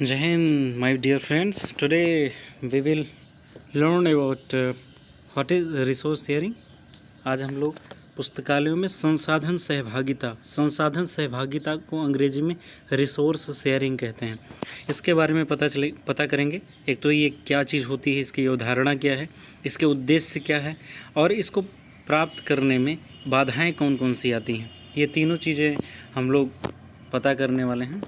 Jai Hind, my dear friends. Today we will learn about what is resource sharing. आज हम लोग पुस्तकालयों में संसाधन सहभागिता को अंग्रेजी में रिसोर्स शेयरिंग कहते हैं। इसके बारे में पता करेंगे। एक तो ये क्या चीज़ होती है, इसकी अवधारणा क्या है, इसके उद्देश्य क्या है और इसको प्राप्त करने में बाधाएं कौन कौन सी आती हैं। ये तीनों चीज़ें हम लोग पता करने वाले हैं।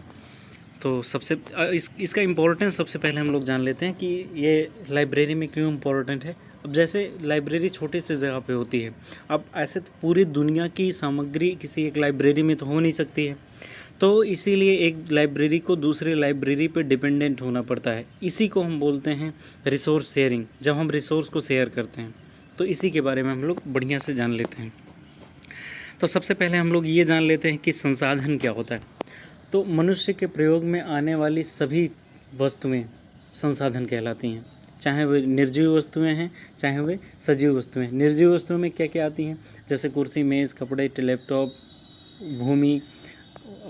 तो इसका इम्पोर्टेंस सबसे पहले हम लोग जान लेते हैं कि ये लाइब्रेरी में क्यों इम्पोर्टेंट है। अब जैसे लाइब्रेरी छोटी सी जगह पे होती है, अब ऐसे तो पूरी दुनिया की सामग्री किसी एक लाइब्रेरी में तो हो नहीं सकती है, तो इसीलिए एक लाइब्रेरी को दूसरे लाइब्रेरी पे डिपेंडेंट होना पड़ता है। इसी को हम बोलते हैं रिसोर्स शेयरिंग। जब हम रिसोर्स को शेयर करते हैं तो इसी के बारे में हम लोग बढ़िया से जान लेते हैं। तो सबसे पहले हम लोग ये जान लेते हैं कि संसाधन क्या होता है। तो मनुष्य के प्रयोग में आने वाली सभी वस्तुएं संसाधन कहलाती हैं, चाहे वे निर्जीव वस्तुएं हैं चाहे वे सजीव वस्तुएं। निर्जीव वस्तुओं में क्या क्या आती हैं, जैसे कुर्सी, मेज़, कपड़े, लैपटॉप, भूमि,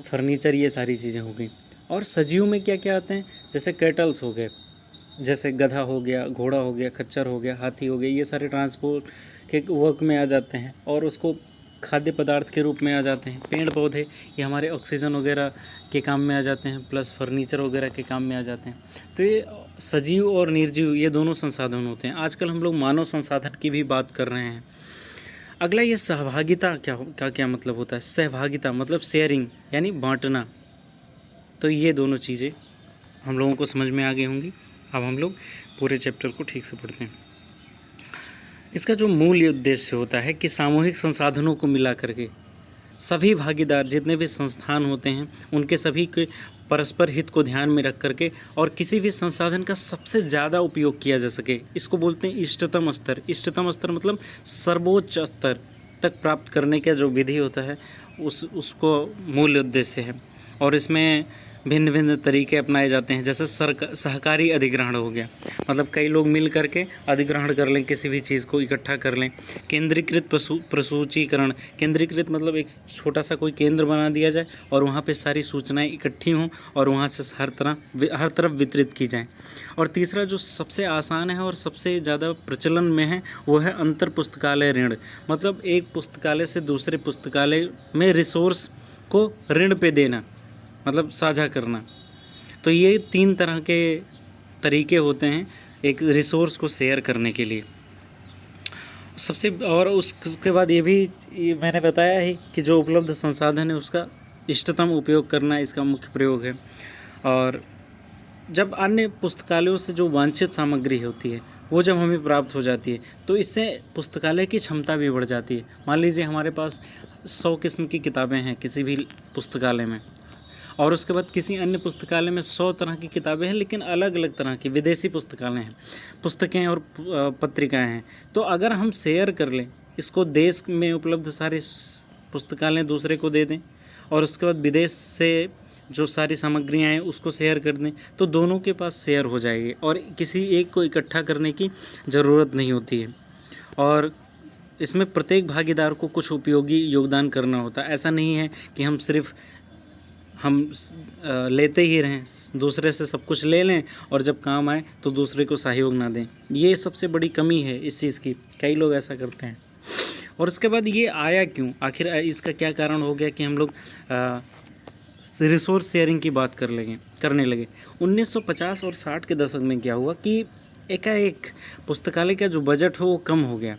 फर्नीचर, ये सारी चीज़ें हो गई। और सजीव में क्या क्या आते हैं, जैसे कैटल्स हो गए, जैसे गधा हो गया, घोड़ा हो गया, खच्चर हो गया, हाथी हो गया, ये सारे ट्रांसपोर्ट के वर्क में आ जाते हैं और उसको खाद्य पदार्थ के रूप में आ जाते हैं। पेड़ पौधे ये हमारे ऑक्सीजन वगैरह के काम में आ जाते हैं, प्लस फर्नीचर वगैरह के काम में आ जाते हैं। तो ये सजीव और निर्जीव ये दोनों संसाधन होते हैं। आजकल हम लोग मानव संसाधन की भी बात कर रहे हैं। अगला ये सहभागिता क्या मतलब होता है। सहभागिता मतलब शेयरिंग यानी बांटना। तो ये दोनों चीज़ें हम लोगों को समझ में आ गई होंगी। अब हम लोग पूरे चैप्टर को ठीक से पढ़ते हैं। इसका जो मूल उद्देश्य होता है कि सामूहिक संसाधनों को मिला करके सभी भागीदार जितने भी संस्थान होते हैं उनके सभी के परस्पर हित को ध्यान में रख करके और किसी भी संसाधन का सबसे ज़्यादा उपयोग किया जा सके, इसको बोलते हैं इष्टतम स्तर। इष्टतम स्तर मतलब सर्वोच्च स्तर तक प्राप्त करने का जो विधि होता है उसको मूल उद्देश्य है। और इसमें भिन्न भिन्न तरीके अपनाए जाते हैं। जैसे सहकारी अधिग्रहण हो गया, मतलब कई लोग मिल करके अधिग्रहण कर लें, किसी भी चीज़ को इकट्ठा कर लें। केंद्रीकृत प्रसूचीकरण, केंद्रीकृत मतलब एक छोटा सा कोई केंद्र बना दिया जाए और वहाँ पे सारी सूचनाएं इकट्ठी हों और वहाँ से हर तरफ वितरित की जाएं। और तीसरा जो सबसे आसान है और सबसे ज़्यादा प्रचलन में है वो है अंतर पुस्तकालय ऋण, मतलब एक पुस्तकालय से दूसरे पुस्तकालय में रिसोर्स को ऋण पे देना, मतलब साझा करना। तो ये 3 तरह के तरीके होते हैं एक रिसोर्स को शेयर करने के लिए। और उसके बाद ये मैंने बताया है कि जो उपलब्ध संसाधन है उसका इष्टतम उपयोग करना इसका मुख्य प्रयोग है। और जब अन्य पुस्तकालयों से जो वांछित सामग्री होती है वो जब हमें प्राप्त हो जाती है तो इससे पुस्तकालय की क्षमता भी बढ़ जाती है। मान लीजिए हमारे पास 100 किस्म की किताबें हैं किसी भी पुस्तकालय में, और उसके बाद किसी अन्य पुस्तकालय में 100 तरह की किताबें हैं, लेकिन अलग अलग तरह की विदेशी पुस्तकालय हैं, पुस्तकें और पत्रिकाएं हैं। तो अगर हम शेयर कर लें इसको, देश में उपलब्ध सारे पुस्तकालय दूसरे को दे दें और उसके बाद विदेश से जो सारी सामग्रियां हैं उसको शेयर कर दें, तो दोनों के पास शेयर हो जाएगी और किसी एक को इकट्ठा करने की ज़रूरत नहीं होती है। और इसमें प्रत्येक भागीदार को कुछ उपयोगी योगदान करना होता है। ऐसा नहीं है कि हम लेते ही रहें, दूसरे से सब कुछ ले लें और जब काम आए तो दूसरे को सहयोग ना दें। ये सबसे बड़ी कमी है इस चीज़ की, कई लोग ऐसा करते हैं। और उसके बाद ये आया क्यों, आखिर इसका क्या कारण हो गया कि हम लोग रिसोर्स शेयरिंग की बात करने लगे। 1950 और 60 के दशक में क्या हुआ कि एकाएक पुस्तकालय का जो बजट हो वो कम हो गया।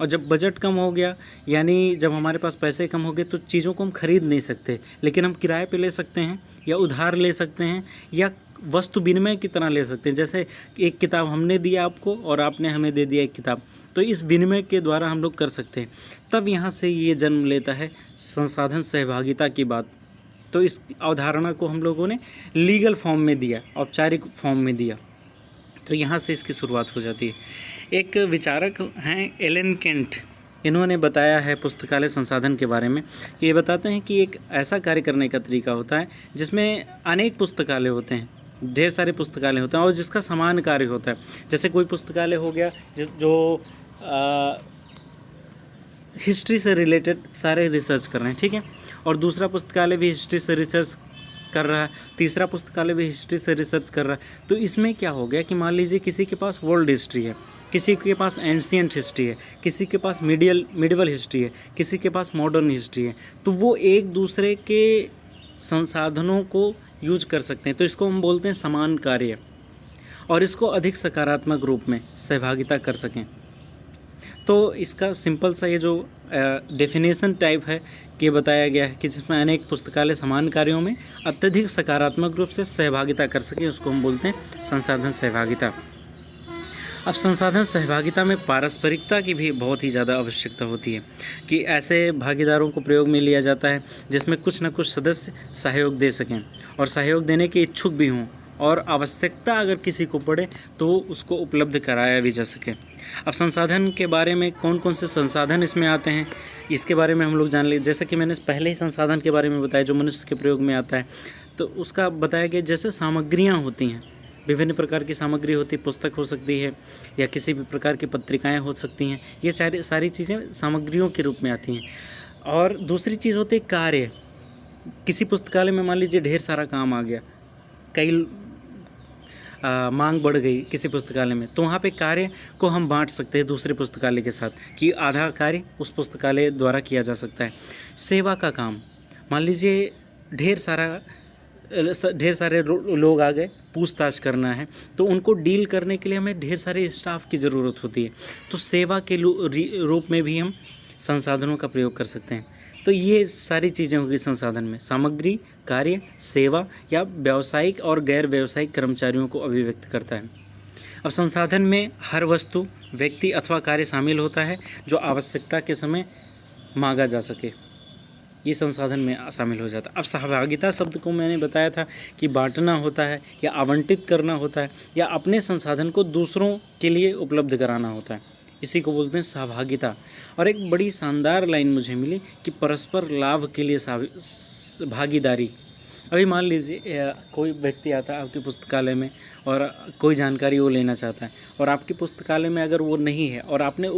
और जब बजट कम हो गया यानी जब हमारे पास पैसे कम हो गए तो चीज़ों को हम खरीद नहीं सकते, लेकिन हम किराए पे ले सकते हैं या उधार ले सकते हैं या वस्तु विनिमय की तरह ले सकते हैं। जैसे एक किताब हमने दिया आपको और आपने हमें दे दिया एक किताब, तो इस विनिमय के द्वारा हम लोग कर सकते हैं। तब यहाँ से ये जन्म लेता है संसाधन सहभागिता की बात। तो इस अवधारणा को हम लोगों ने लीगल फॉर्म में दिया, औपचारिक फॉर्म में दिया। तो यहाँ से इसकी शुरुआत हो जाती है। एक विचारक हैं एलन केंट, इन्होंने बताया है पुस्तकालय संसाधन के बारे में कि ये बताते हैं कि एक ऐसा कार्य करने का तरीका होता है जिसमें अनेक पुस्तकालय होते हैं, ढेर सारे पुस्तकालय होते हैं और जिसका समान कार्य होता है। जैसे कोई पुस्तकालय हो गया जो हिस्ट्री से रिलेटेड सारे रिसर्च कर रहे हैं, ठीक है, और दूसरा पुस्तकालय भी हिस्ट्री से रिसर्च कर रहा है, तीसरा पुस्तकालय भी हिस्ट्री से रिसर्च कर रहा है। तो इसमें क्या हो गया कि मान लीजिए किसी के पास वर्ल्ड हिस्ट्री है, किसी के पास एंशियंट हिस्ट्री है, किसी के पास मिडिवल हिस्ट्री है, किसी के पास मॉडर्न हिस्ट्री है, तो वो एक दूसरे के संसाधनों को यूज कर सकते हैं। तो इसको हम बोलते हैं समान कार्य, और इसको अधिक सकारात्मक रूप में सहभागिता कर सकें। तो इसका सिंपल सा ये जो डेफिनेशन टाइप है कि बताया गया है कि जिसमें अनेक पुस्तकालय समान कार्यों में अत्यधिक सकारात्मक रूप से सहभागिता कर सकें, उसको हम बोलते हैं संसाधन सहभागिता। अब संसाधन सहभागिता में पारस्परिकता की भी बहुत ही ज़्यादा आवश्यकता होती है कि ऐसे भागीदारों को प्रयोग में लिया जाता है जिसमें कुछ न कुछ सदस्य सहयोग दे सकें और सहयोग देने के इच्छुक भी हों, और आवश्यकता अगर किसी को पड़े तो उसको उपलब्ध कराया भी जा सके। अब संसाधन के बारे में कौन कौन से संसाधन इसमें आते हैं, इसके बारे में हम लोग जान लें। जैसे कि मैंने पहले ही संसाधन के बारे में बताया जो मनुष्य के प्रयोग में आता है, तो उसका बताया गया जैसे सामग्रियाँ होती हैं, विभिन्न प्रकार की सामग्री होती है, पुस्तक हो सकती है या किसी भी प्रकार की पत्रिकाएँ हो सकती हैं, ये सारी चीज़ें सामग्रियों के रूप में आती हैं। और दूसरी चीज़ होती है कार्य। किसी पुस्तकालय में मान लीजिए ढेर सारा काम आ गया, कई मांग बढ़ गई किसी पुस्तकालय में, तो वहाँ पे कार्य को हम बांट सकते हैं दूसरे पुस्तकालय के साथ कि आधा कार्य उस पुस्तकालय द्वारा किया जा सकता है। सेवा का काम, मान लीजिए ढेर सारे लोग आ गए, पूछताछ करना है, तो उनको डील करने के लिए हमें ढेर सारे स्टाफ की ज़रूरत होती है। तो सेवा के रूप में भी हम संसाधनों का प्रयोग कर सकते हैं। तो ये सारी चीज़ें होगी संसाधन में, सामग्री, कार्य, सेवा या व्यावसायिक और गैर व्यावसायिक कर्मचारियों को अभिव्यक्त करता है। अब संसाधन में हर वस्तु, व्यक्ति अथवा कार्य शामिल होता है जो आवश्यकता के समय मांगा जा सके, ये संसाधन में शामिल हो जाता है। अब सहभागिता शब्द को मैंने बताया था कि बांटना होता है या आवंटित करना होता है या अपने संसाधन को दूसरों के लिए उपलब्ध कराना होता है, इसी को बोलते हैं सहभागिता। और एक बड़ी शानदार लाइन मुझे मिली कि परस्पर लाभ के लिए भागीदारी। अभी मान लीजिए कोई व्यक्ति आता है आपकी पुस्तकालय में और कोई जानकारी वो लेना चाहता है, और आपकी पुस्तकालय में अगर वो नहीं है और आपने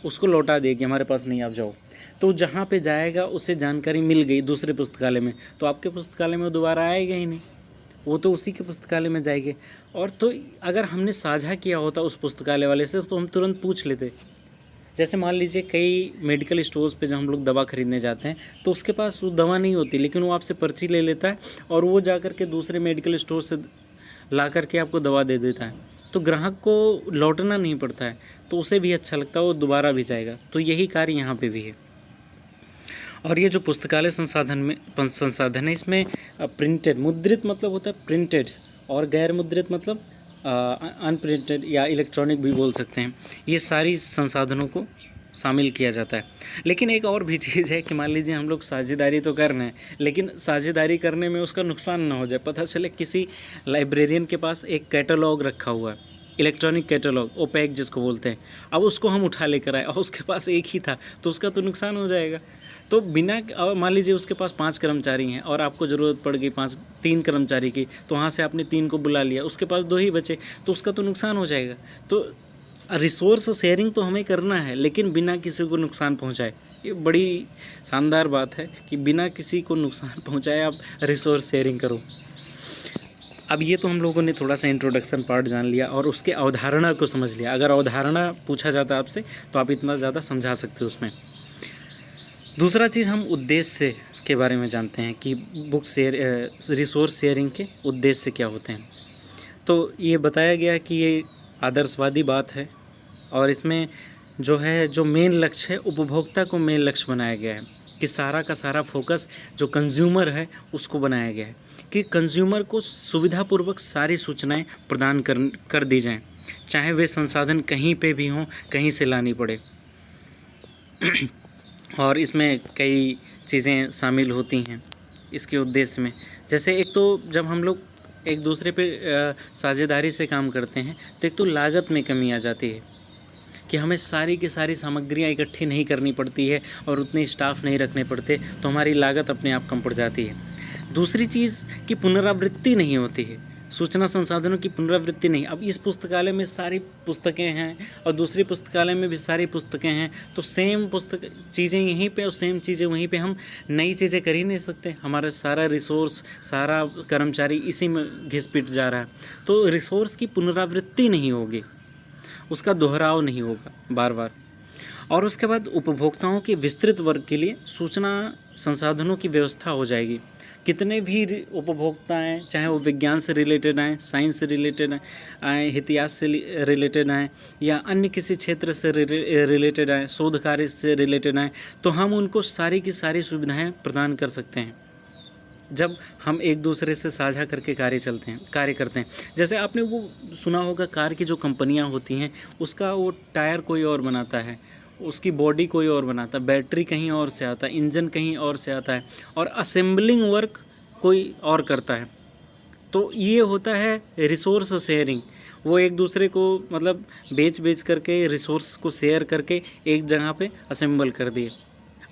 उसको लौटा दिया कि हमारे पास नहीं, आप जाओ, तो जहाँ पे जाएगा उससे जानकारी मिल गई दूसरे पुस्तकालय में, तो आपके पुस्तकालय में वो दोबारा आएगा ही नहीं, वो तो उसी के पुस्तकालय में जाएंगे। और तो अगर हमने साझा किया होता उस पुस्तकालय वाले से तो हम तुरंत पूछ लेते। जैसे मान लीजिए कई मेडिकल स्टोर्स पे जब हम लोग दवा खरीदने जाते हैं तो उसके पास वो दवा नहीं होती, लेकिन वो आपसे पर्ची ले लेता है और वो जा कर के दूसरे मेडिकल स्टोर से ला करके आपको दवा दे देता है। तो ग्राहक को लौटना नहीं पड़ता है, तो उसे भी अच्छा लगता है, वो दोबारा भी जाएगा। तो यही कार्य यहाँ पे भी है। और ये जो पुस्तकालय संसाधन है, इसमें प्रिंटेड, मुद्रित मतलब होता है प्रिंटेड, और गैर मुद्रित मतलब अनप्रिंटेड या इलेक्ट्रॉनिक भी बोल सकते हैं, ये सारी संसाधनों को शामिल किया जाता है। लेकिन एक और भी चीज़ है कि मान लीजिए हम लोग साझेदारी तो कर रहे हैं, लेकिन साझेदारी करने में उसका नुकसान ना हो जाए। पता चले किसी लाइब्रेरियन के पास एक कैटलॉग रखा हुआ है, इलेक्ट्रॉनिक कैटलॉग, ओपैक जिसको बोलते हैं, अब उसको हम उठा लेकर आए और उसके पास एक ही था, तो उसका तो नुकसान हो जाएगा। तो बिना, मान लीजिए उसके पास 5 कर्मचारी हैं और आपको ज़रूरत पड़ गई 3 कर्मचारी की, तो वहाँ से आपने 3 को बुला लिया, उसके पास 2 ही बचे, तो उसका तो नुकसान हो जाएगा। तो रिसोर्स शेयरिंग तो हमें करना है, लेकिन बिना किसी को नुकसान पहुँचाए। ये बड़ी शानदार बात है कि बिना किसी को नुकसान पहुँचाए आप रिसोर्स शेयरिंग करो। अब ये तो हम लोगों ने थोड़ा सा इंट्रोडक्शन पार्ट जान लिया और उसके अवधारणा को समझ लिया। अगर अवधारणा पूछा जाता आपसे तो आप इतना ज़्यादा समझा सकते हो उसमें। दूसरा चीज़ हम उद्देश्य के बारे में जानते हैं कि रिसोर्स शेयरिंग के उद्देश्य क्या होते हैं। तो ये बताया गया कि ये आदर्शवादी बात है और इसमें जो मेन लक्ष्य है, उपभोक्ता को मेन लक्ष्य बनाया गया है कि सारा का सारा फोकस जो कंज्यूमर है उसको बनाया गया है कि कंज्यूमर को सुविधापूर्वक सारी सूचनाएं प्रदान कर दी जाएं, चाहे वे संसाधन कहीं पे भी हों, कहीं से लानी पड़े। और इसमें कई चीज़ें शामिल होती हैं इसके उद्देश्य में। जैसे एक तो जब हम लोग एक दूसरे पे साझेदारी से काम करते हैं तो एक तो लागत में कमी आ जाती है कि हमें सारी की सारी सामग्रियाँ इकट्ठी नहीं करनी पड़ती है और उतने स्टाफ नहीं रखने पड़ते, तो हमारी लागत अपने आप कम पड़ जाती है। दूसरी चीज़ कि पुनरावृत्ति नहीं होती है, सूचना संसाधनों की पुनरावृत्ति नहीं। अब इस पुस्तकालय में सारी पुस्तकें हैं और दूसरी पुस्तकालय में भी सारी पुस्तकें हैं, तो सेम पुस्तक चीज़ें यहीं पे और सेम चीज़ें वहीं पे, हम नई चीज़ें कर ही नहीं सकते। हमारा सारा रिसोर्स, सारा कर्मचारी इसी में घिस पिट जा रहा है, तो रिसोर्स की पुनरावृत्ति नहीं होगी, उसका दोहराव नहीं होगा बार बार। और उसके बाद उपभोक्ताओं के विस्तृत वर्ग के लिए सूचना संसाधनों की व्यवस्था हो जाएगी। कितने भी उपभोक्ता हैं, चाहे वो विज्ञान से रिलेटेड आएँ, साइंस से रिलेटेड आएँ, इतिहास से रिलेटेड आएँ, या अन्य किसी क्षेत्र से रिलेटेड आएँ, शोध कार्य से रिलेटेड आएँ, तो हम उनको सारी की सारी सुविधाएं प्रदान कर सकते हैं जब हम एक दूसरे से साझा करके कार्य करते हैं। जैसे आपने वो सुना होगा, कार की जो कंपनियां होती हैं उसका वो टायर कोई और बनाता है, उसकी बॉडी कोई और बनाता है, बैटरी कहीं और से आता है, इंजन कहीं और से आता है, और असेंबलिंग वर्क कोई और करता है। तो ये होता है रिसोर्स शेयरिंग। वो एक दूसरे को मतलब बेच करके रिसोर्स को शेयर करके एक जगह पे असेंबल कर दिए।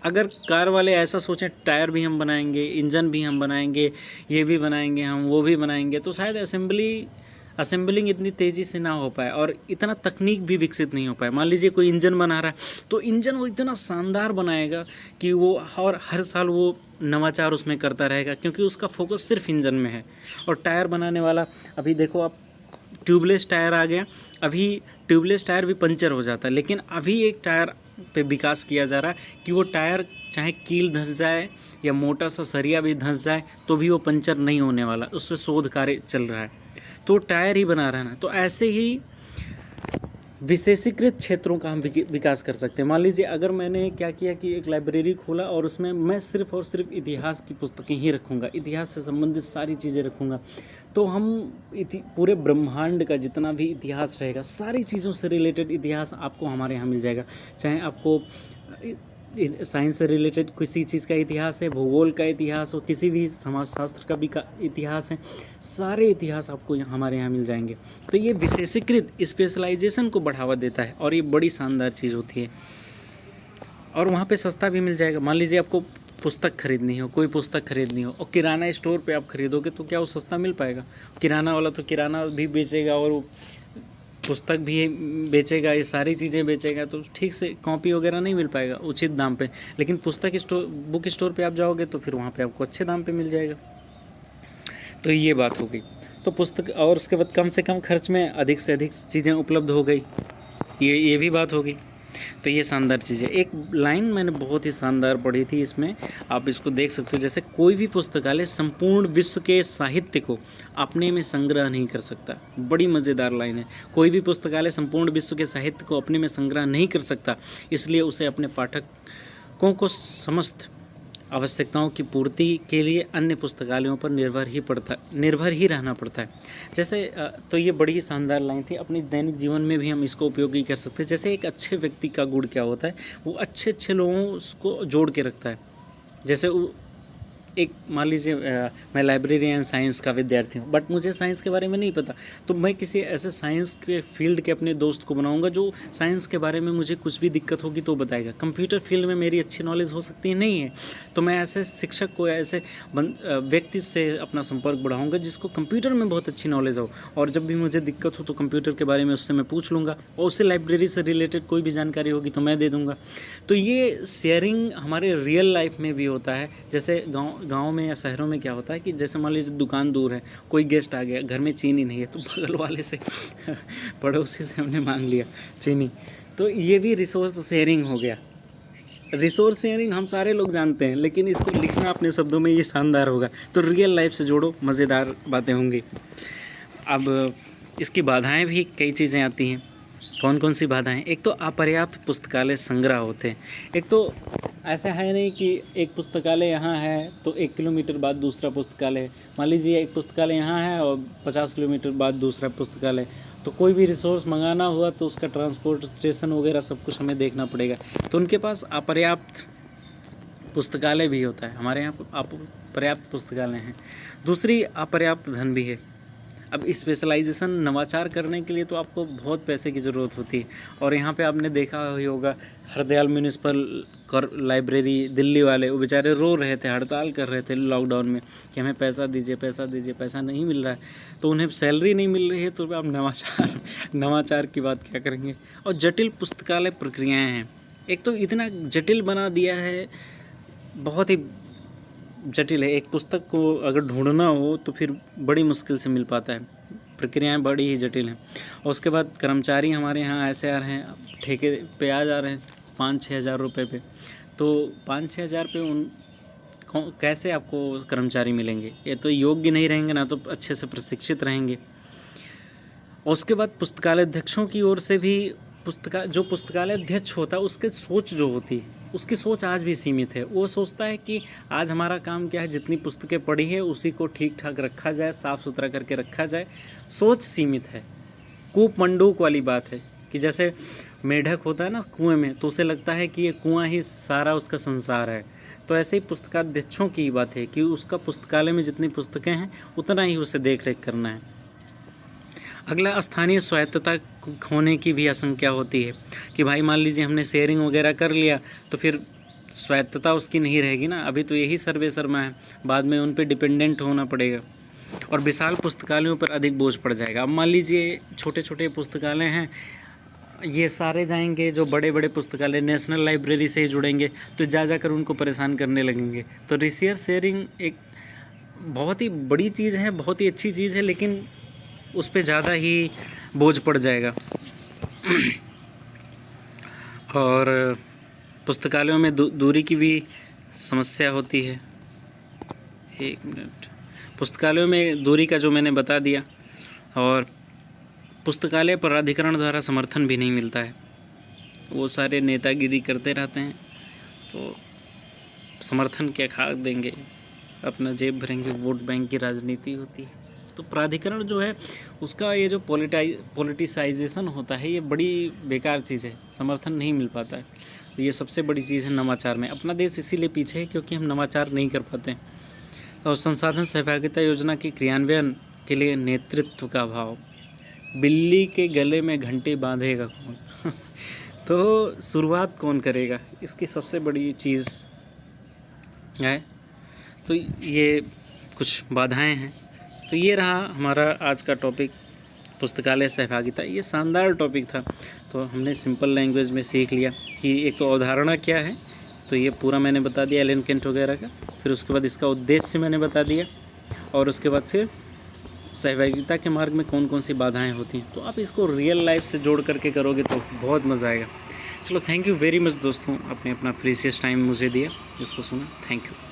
अगर कार वाले ऐसा सोचें, टायर भी हम बनाएंगे, इंजन भी हम बनाएंगे, ये भी बनाएंगे, हम वो भी बनाएंगे, तो शायद असेंबलिंग इतनी तेज़ी से ना हो पाए और इतना तकनीक भी विकसित नहीं हो पाए। मान लीजिए कोई इंजन बना रहा है, तो इंजन वो इतना शानदार बनाएगा कि वो और हर साल वो नवाचार उसमें करता रहेगा, क्योंकि उसका फोकस सिर्फ इंजन में है। और टायर बनाने वाला, अभी देखो आप, ट्यूबलेस टायर आ गया। अभी ट्यूबलेस टायर भी पंचर हो जाता है, लेकिन अभी एक टायर पे विकास किया जा रहा है कि वो टायर चाहे कील धंस जाए या मोटा सा सरिया भी धंस जाए तो भी वो पंचर नहीं होने वाला, उस पर शोध कार्य चल रहा है, तो टायर ही बना रहा है ना। तो ऐसे ही विशेषीकृत क्षेत्रों का हम विकास कर सकते हैं। मान लीजिए अगर मैंने क्या किया कि एक लाइब्रेरी खोला और उसमें मैं सिर्फ और सिर्फ इतिहास की पुस्तकें ही रखूँगा, इतिहास से संबंधित सारी चीज़ें रखूँगा, तो हम पूरे ब्रह्मांड का जितना भी इतिहास रहेगा, सारी चीज़ों से रिलेटेड इतिहास आपको हमारे यहाँ मिल जाएगा। चाहे आपको साइंस से रिलेटेड किसी चीज़ का इतिहास है, भूगोल का इतिहास हो, किसी भी समाजशास्त्र का भी इतिहास है, सारे इतिहास आपको हमारे यहाँ मिल जाएंगे। तो ये विशेषीकृत स्पेशलाइजेशन को बढ़ावा देता है और ये बड़ी शानदार चीज़ होती है। और वहाँ पे सस्ता भी मिल जाएगा। मान लीजिए आपको पुस्तक खरीदनी हो, कोई पुस्तक खरीदनी हो और किराना स्टोर पे आप खरीदोगे तो क्या वो सस्ता मिल पाएगा? किराना वाला तो किराना भी बेचेगा और पुस्तक भी बेचेगा, ये सारी चीज़ें बेचेगा, तो ठीक से कॉपी वगैरह नहीं मिल पाएगा उचित दाम पे। लेकिन बुक स्टोर पे आप जाओगे तो फिर वहाँ पे आपको अच्छे दाम पे मिल जाएगा। तो ये बात हो गई। तो पुस्तक, और उसके बाद कम से कम खर्च में अधिक से अधिक चीज़ें उपलब्ध हो गई, ये भी बात हो गई। तो ये शानदार चीज़ है। एक लाइन मैंने बहुत ही शानदार पढ़ी थी, इसमें आप इसको देख सकते हो। जैसे कोई भी पुस्तकालय संपूर्ण विश्व के साहित्य को अपने में संग्रह नहीं कर सकता। बड़ी मज़ेदार लाइन है। कोई भी पुस्तकालय संपूर्ण विश्व के साहित्य को अपने में संग्रह नहीं कर सकता, इसलिए उसे अपने पाठकों को समस्त आवश्यकताओं की पूर्ति के लिए अन्य पुस्तकालयों पर निर्भर ही रहना पड़ता है। जैसे तो ये बड़ी ही शानदार लाइन थी। अपने दैनिक जीवन में भी हम इसको उपयोगी कर सकते हैं। जैसे एक अच्छे व्यक्ति का गुण क्या होता है, वो अच्छे लोगों को जोड़ के रखता है। जैसे एक मान लीजिए मैं लाइब्रेरी एंड साइंस का विद्यार्थी हूँ, बट मुझे साइंस के बारे में नहीं पता, तो मैं किसी ऐसे साइंस के फील्ड के अपने दोस्त को बनाऊंगा जो साइंस के बारे में मुझे कुछ भी दिक्कत होगी तो बताएगा। कंप्यूटर फील्ड में मेरी अच्छी नॉलेज हो सकती है, नहीं है, तो मैं ऐसे शिक्षक को, ऐसे व्यक्ति से अपना संपर्क बढ़ाऊँगा जिसको कंप्यूटर में बहुत अच्छी नॉलेज हो, और जब भी मुझे दिक्कत हो तो कंप्यूटर के बारे में उससे मैं पूछ लूँगा, और उससे लाइब्रेरी से रिलेटेड कोई भी जानकारी होगी तो मैं दे दूँगा। तो ये शेयरिंग हमारे रियल लाइफ में भी होता है। जैसे गांव में या शहरों में क्या होता है कि जैसे मान लीजिए दुकान दूर है, कोई गेस्ट आ गया, घर में चीनी नहीं है, तो बगल वाले से पड़ोसी से हमने मांग लिया चीनी। तो ये भी रिसोर्स शेयरिंग हो गया। रिसोर्स शेयरिंग हम सारे लोग जानते हैं, लेकिन इसको लिखना अपने शब्दों में ये शानदार होगा। तो रियल लाइफ से जोड़ो, मज़ेदार बातें होंगी। अब इसकी बाधाएं भी कई चीज़ें आती हैं। कौन कौन सी बाधाएं? एक तो अपर्याप्त पुस्तकालय संग्रह होते हैं। एक तो ऐसा है नहीं कि एक पुस्तकालय यहाँ है तो 1 किलोमीटर बाद दूसरा पुस्तकालय है। मान लीजिए एक पुस्तकालय यहाँ है और 50 किलोमीटर बाद दूसरा पुस्तकालय, तो कोई भी रिसोर्स मंगाना हुआ तो उसका ट्रांसपोर्टेशन वगैरह सब कुछ हमें देखना पड़ेगा। तो उनके पास अपर्याप्त पुस्तकालय भी होता है। हमारे यहाँ पर्याप्त पुस्तकालय हैं। दूसरी, अपर्याप्त धन भी है। अब स्पेशलाइजेशन नवाचार करने के लिए तो आपको बहुत पैसे की ज़रूरत होती है। और यहाँ पे आपने देखा ही होगा, हरदयाल म्यूनिसिपल लाइब्रेरी दिल्ली वाले, वो बेचारे रो रहे थे, हड़ताल कर रहे थे लॉकडाउन में कि हमें पैसा दीजिए, पैसा दीजिए, पैसा नहीं मिल रहा है। तो उन्हें सैलरी नहीं मिल रही है, तो आप नवाचार की बात क्या करेंगे। और जटिल पुस्तकालय प्रक्रियाएँ हैं, एक तो इतना जटिल बना दिया है, बहुत ही जटिल है। एक पुस्तक को अगर ढूंढना हो तो फिर बड़ी मुश्किल से मिल पाता है, प्रक्रियाएं बड़ी ही जटिल हैं। और उसके बाद कर्मचारी हमारे यहाँ ऐसे आ रहे हैं, ठेके पे आ जा रहे हैं 5-6 हज़ार रुपये पे। तो 5-6 हज़ार पे कैसे आपको कर्मचारी मिलेंगे? ये तो योग्य नहीं रहेंगे, ना तो अच्छे से प्रशिक्षित रहेंगे। और उसके बाद पुस्तकालय अध्यक्षों की ओर से भी जो पुस्तकालय अध्यक्ष होता है उसके सोच जो होती है, उसकी सोच आज भी सीमित है। वो सोचता है कि आज हमारा काम क्या है, जितनी पुस्तकें पढ़ी है उसी को ठीक ठाक रखा जाए, साफ़ सुथरा करके रखा जाए। सोच सीमित है, कूप मंडूक वाली बात है कि जैसे मेढक होता है ना कुएं में, तो उसे लगता है कि ये कुआं ही सारा उसका संसार है। तो ऐसे ही पुस्तकाध्यक्षों की बात है कि उसका पुस्तकालय में जितनी पुस्तकें हैं उतना ही उसे देख रेख करना है। अगला, स्थानीय स्वायत्तता खोने की भी आशंका होती है कि भाई मान लीजिए हमने शेयरिंग वगैरह कर लिया तो फिर स्वायत्तता उसकी नहीं रहेगी ना। अभी तो यही सर्वे शर्मा है, बाद में उन पे डिपेंडेंट होना पड़ेगा और विशाल पुस्तकालयों पर अधिक बोझ पड़ जाएगा। अब मान लीजिए छोटे छोटे पुस्तकालय हैं, ये सारे जाएंगे, जो बड़े बड़े पुस्तकालय नेशनल लाइब्रेरी से ही जुड़ेंगे तो जाकर उनको परेशान करने लगेंगे। तो रिसोर्स शेयरिंग एक बहुत ही बड़ी चीज़ है, बहुत ही अच्छी चीज़ है, लेकिन उस पर ज़्यादा ही बोझ पड़ जाएगा। और पुस्तकालयों में दूरी की भी समस्या होती है। 1 मिनट, पुस्तकालयों में दूरी का जो मैंने बता दिया, और पुस्तकालय प्राधिकरण द्वारा समर्थन भी नहीं मिलता है। वो सारे नेतागिरी करते रहते हैं, तो समर्थन क्या खा देंगे, अपना जेब भरेंगे। वोट बैंक की राजनीति होती है। तो प्राधिकरण जो है उसका ये जो पॉलिटिसाइजेशन होता है, ये बड़ी बेकार चीज़ है, समर्थन नहीं मिल पाता है। तो ये सबसे बड़ी चीज़ है नवाचार में। अपना देश इसीलिए पीछे है क्योंकि हम नवाचार नहीं कर पाते हैं। और संसाधन सहभागिता योजना के क्रियान्वयन के लिए नेतृत्व का अभाव। बिल्ली के गले में घंटी बांधेगा कौन? तो शुरुआत कौन करेगा, इसकी सबसे बड़ी चीज़ है। तो ये कुछ बाधाएं हैं। तो ये रहा हमारा आज का टॉपिक, पुस्तकालय सहभागिता। ये शानदार टॉपिक था। तो हमने सिंपल लैंग्वेज में सीख लिया कि एक तो अवधारणा क्या है, तो ये पूरा मैंने बता दिया एलन केंट वगैरह का। फिर उसके बाद इसका उद्देश्य मैंने बता दिया, और उसके बाद फिर सहभागिता के मार्ग में कौन कौन सी बाधाएं होती हैं। तो आप इसको रियल लाइफ से जोड़ करके करोगे तो बहुत मज़ा आएगा। चलो, थैंक यू वेरी मच दोस्तों, आपने अपना प्रीशियस टाइम मुझे दिया, इसको सुना। Thank you.